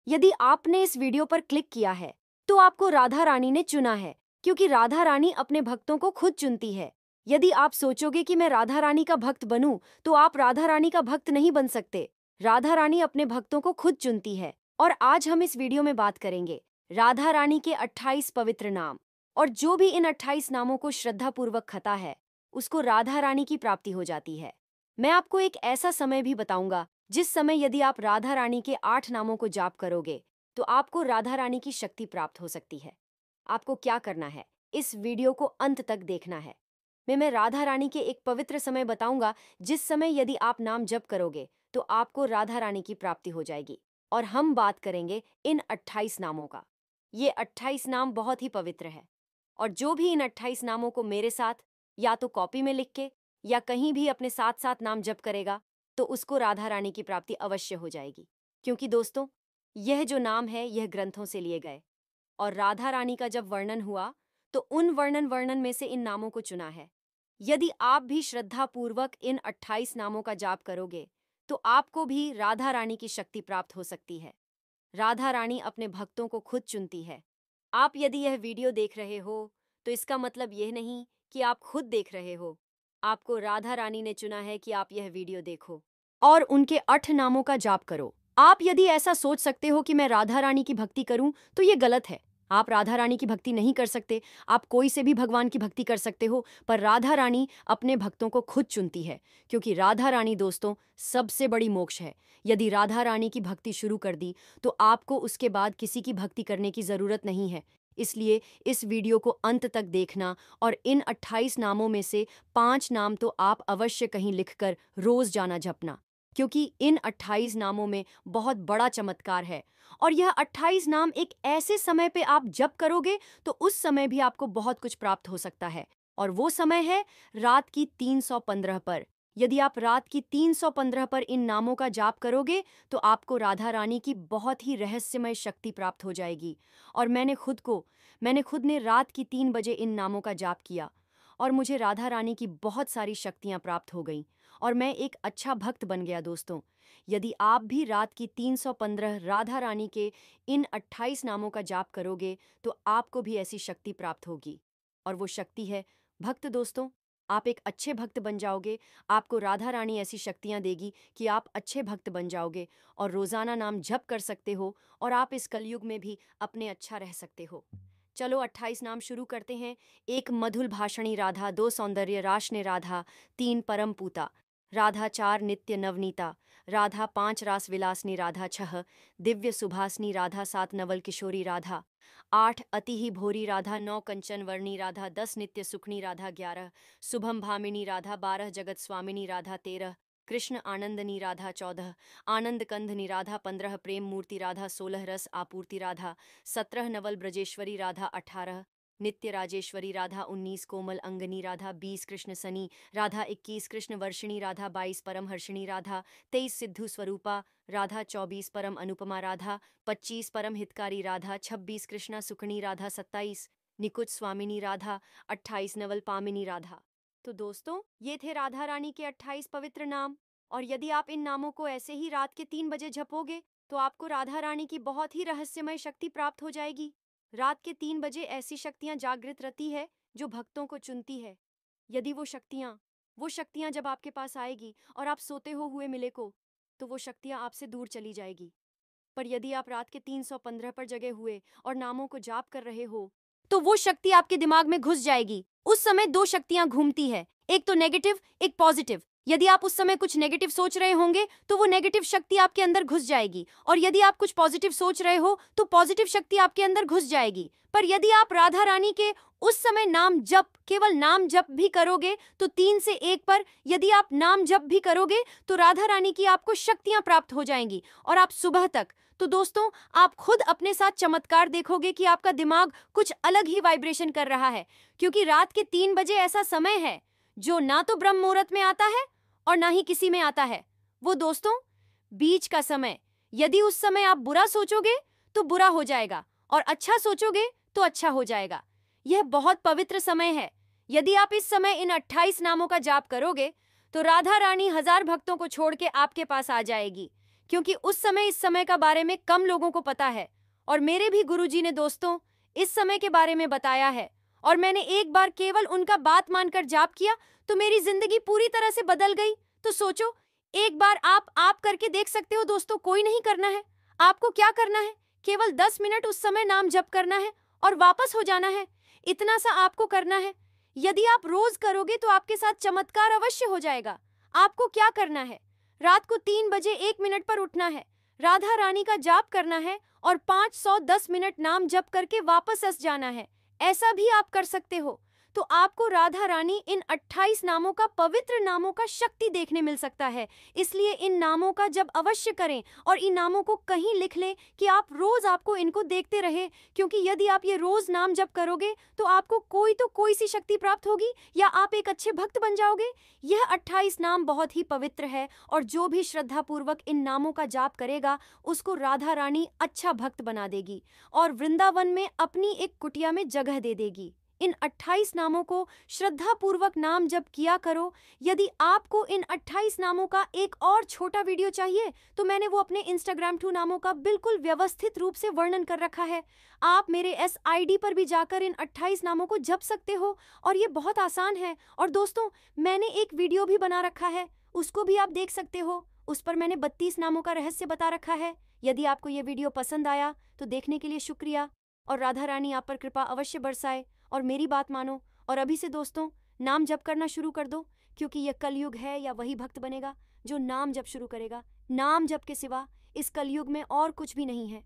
यदि आपने इस वीडियो पर क्लिक किया है तो आपको राधा रानी ने चुना है, क्योंकि राधा रानी अपने भक्तों को खुद चुनती है। यदि आप सोचोगे कि मैं राधा रानी का भक्त बनूं, तो आप राधा रानी का भक्त नहीं बन सकते। राधा रानी अपने भक्तों को खुद चुनती है। और आज हम इस वीडियो में बात करेंगे राधा रानी के 28 पवित्र नाम। और जो भी इन 28 नामों को श्रद्धापूर्वक खाता है, उसको राधा रानी की प्राप्ति हो जाती है। मैं आपको एक ऐसा समय भी बताऊंगा जिस समय यदि आप राधा रानी के 8 नामों को जाप करोगे तो आपको राधा रानी की शक्ति प्राप्त हो सकती है। आपको क्या करना है, इस वीडियो को अंत तक देखना है। मैं राधा रानी के एक पवित्र समय बताऊंगा जिस समय यदि आप नाम जप करोगे तो आपको राधा रानी की प्राप्ति हो जाएगी। और हम बात करेंगे इन 28 नामों का। ये 28 नाम बहुत ही पवित्र है। और जो भी इन 28 नामों को मेरे साथ या तो कॉपी में लिख के या कहीं भी अपने साथ साथ नाम जप करेगा तो उसको राधा रानी की प्राप्ति अवश्य हो जाएगी। क्योंकि दोस्तों, यह जो नाम है यह ग्रंथों से लिए गए। और राधा रानी का जब वर्णन हुआ तो उन वर्णन में से इन नामों को चुना है। यदि आप भी श्रद्धा पूर्वक इन 28 नामों का जाप करोगे तो आपको भी राधा रानी की शक्ति प्राप्त हो सकती है। राधा रानी अपने भक्तों को खुद चुनती है। आप यदि यह वीडियो देख रहे हो तो इसका मतलब यह नहीं कि आप खुद देख रहे हो। आपको राधा रानी ने चुना है कि आप यह वीडियो देखो और उनके 8 नामों का जाप करो। आप यदि ऐसा सोच सकते हो कि मैं राधा रानी की भक्ति करूं तो ये गलत है। आप राधा रानी की भक्ति नहीं कर सकते। आप कोई से भी भगवान की भक्ति कर सकते हो, पर राधा रानी अपने भक्तों को खुद चुनती है। क्योंकि राधा रानी दोस्तों सबसे बड़ी मोक्ष है। यदि राधा रानी की भक्ति शुरू कर दी तो आपको उसके बाद किसी की भक्ति करने की जरूरत नहीं है। इसलिए इस वीडियो को अंत तक देखना और इन 28 नामों में से 5 नाम तो आप अवश्य कहीं लिखकर रोज जाना जपना। क्योंकि इन 28 नामों में बहुत बड़ा चमत्कार है। और यह 28 नाम एक ऐसे समय पे आप जप करोगे तो उस समय भी आपको बहुत कुछ प्राप्त हो सकता है। और वो समय है रात की 315 पर। यदि आप रात की 315 पर इन नामों का जाप करोगे तो आपको राधा रानी की बहुत ही रहस्यमय शक्ति प्राप्त हो जाएगी। और मैंने खुद ने रात की 3 बजे इन नामों का जाप किया और मुझे राधा रानी की बहुत सारी शक्तियां प्राप्त हो गईं और मैं एक अच्छा भक्त बन गया। दोस्तों, यदि आप भी रात की 315 राधा रानी के इन 28 नामों का जाप करोगे तो आपको भी ऐसी शक्ति प्राप्त होगी। और वो शक्ति है भक्त। दोस्तों, आप एक अच्छे भक्त बन जाओगे। आपको राधा रानी ऐसी शक्तियां देगी कि आप अच्छे भक्त बन जाओगे और रोजाना नाम जप कर सकते हो और आप इस कलयुग में भी अपने अच्छा रह सकते हो। चलो 28 नाम शुरू करते हैं। 1 मधुर भाषणी राधा, 2 सौंदर्य राशने राधा, 3 परम पूता राधा, 4 नित्य नवनीता राधा, 5 रास विलासनी राधा, 6 दिव्य सुभासनी राधा, 7 नवल किशोरी राधा, 8 अति ही भोरी राधा, 9 कंचन वर्णी राधा, 10 नित्य सुखनी राधा, 11 शुभम भामिनी राधा, 12 जगत स्वामिनी राधा, 13 कृष्ण आनंदनी राधा, 14 आनंद कंधनी राधा, 15 प्रेम मूर्ति राधा, 16 रस आपूर्ति राधा, 17 नवल ब्रजेश्वरी राधा, 18 नित्य राजेश्वरी राधा, 19 कोमल अंगनी राधा, 20 कृष्ण सनी राधा, 21 कृष्ण वर्षिणी राधा, 22 परम हर्षिणी राधा, 23 सिद्धू स्वरूपा राधा, 24 परम अनुपमा राधा, 25 परम हितकारी राधा, 26 कृष्णा सुखनी राधा, 27 निकुंज स्वामिनी राधा, 28 नवल पामिनी राधा। तो दोस्तों, ये थे राधा रानी के 28 पवित्र नाम। और यदि आप इन नामों को ऐसे ही रात के 3 बजे जपोगे तो आपको राधा रानी की बहुत ही रहस्यमय शक्ति प्राप्त हो जाएगी। रात के 3 बजे ऐसी शक्तियां जागृत रहती है जो भक्तों को चुनती है। यदि वो शक्तियां जब आपके पास आएगी और आप सोते हो हुए मिले को, तो वो शक्तियां आपसे दूर चली जाएगी। पर यदि आप रात के 315 पर जगे हुए और नामों को जाप कर रहे हो तो वो शक्ति आपके दिमाग में घुस जाएगी। उस समय 2 शक्तियां घूमती है, एक तो नेगेटिव, एक पॉजिटिव। यदि आप उस समय कुछ नेगेटिव सोच रहे होंगे तो वो नेगेटिव शक्ति आपके अंदर घुस जाएगी, और यदि आप कुछ पॉजिटिव सोच रहे हो तो पॉजिटिव शक्ति आपके अंदर घुस जाएगी। पर यदि आप राधा रानी के उस समय केवल नाम जप भी करोगे तो 3 से 1 पर यदि आप नाम जप भी करोगे तो राधा रानी की आपको शक्तियां प्राप्त हो जाएंगी और आप सुबह तक, तो दोस्तों आप खुद अपने साथ चमत्कार देखोगे कि आपका दिमाग कुछ अलग ही वाइब्रेशन कर रहा है। क्योंकि रात के 3 बजे ऐसा समय है जो ना तो ब्रह्म मुहूर्त में आता है और ना ही किसी में आता है। वो दोस्तों बीच का समय। यदि उस समय आप बुरा सोचोगे तो बुरा हो जाएगा और अच्छा सोचोगे तो अच्छा हो जाएगा। यह बहुत पवित्र समय है। यदि आप इस समय इन 28 नामों का जाप करोगे तो राधा रानी 1000 भक्तों को छोड़ के आपके पास आ जाएगी। क्योंकि उस समय इस समय का बारे में कम लोगों को पता है। और मेरे भी गुरुजी ने दोस्तों इस समय के बारे में बताया है, और मैंने एक बार केवल उनका बात मानकर जाप किया तो मेरी जिंदगी पूरी तरह से बदल गई। तो सोचो, एक बार आप करके देख सकते हो दोस्तों। कोई नहीं करना है, आपको क्या करना है, केवल 10 मिनट उस समय नाम जप करना है और वापस हो जाना है। इतना सा आपको करना है। यदि आप रोज करोगे तो आपके साथ चमत्कार अवश्य हो जाएगा। आपको क्या करना है, रात को 3 बजे 1 मिनट पर उठना है, राधा रानी का जाप करना है और 510 मिनट नाम जप करके वापस सस जाना है। ऐसा भी आप कर सकते हो। तो आपको राधा रानी इन 28 नामों का, पवित्र नामों का शक्ति देखने मिल सकता है। इसलिए इन नामों का जब अवश्य करें और इन नामों को कहीं लिख लें कि आप रोज आपको इनको देखते रहे, क्योंकि यदि आप ये रोज नाम जप करोगे तो आपको कोई सी शक्ति प्राप्त होगी या आप एक अच्छे भक्त बन जाओगे। यह 28 नाम बहुत ही पवित्र है और जो भी श्रद्धा पूर्वक इन नामों का जाप करेगा उसको राधा रानी अच्छा भक्त बना देगी और वृंदावन में अपनी एक कुटिया में जगह दे देगी। इन 28 नामों को श्रद्धा पूर्वक नाम जप किया करो। यदि आपको इन 28 नामों का एक और छोटा वीडियो चाहिए तो मैंने वो अपने इंस्टाग्राम 2 नामों का बिल्कुल व्यवस्थित रूप से वर्णन कर रखा है। आप मेरे SID पर भी जाकर इन 28 नामों को जप सकते हो और ये बहुत आसान है। और दोस्तों, मैंने एक वीडियो भी बना रखा है, उसको भी आप देख सकते हो। उस पर मैंने 32 नामों का रहस्य बता रखा है। यदि आपको ये वीडियो पसंद आया तो देखने के लिए शुक्रिया, और राधा रानी आप पर कृपा अवश्य बरसाए और मेरी बात मानो। और अभी से दोस्तों नाम जप करना शुरू कर दो, क्योंकि यह कलयुग है या वही भक्त बनेगा जो नाम जप शुरू करेगा। नाम जप के सिवा इस कलयुग में और कुछ भी नहीं है।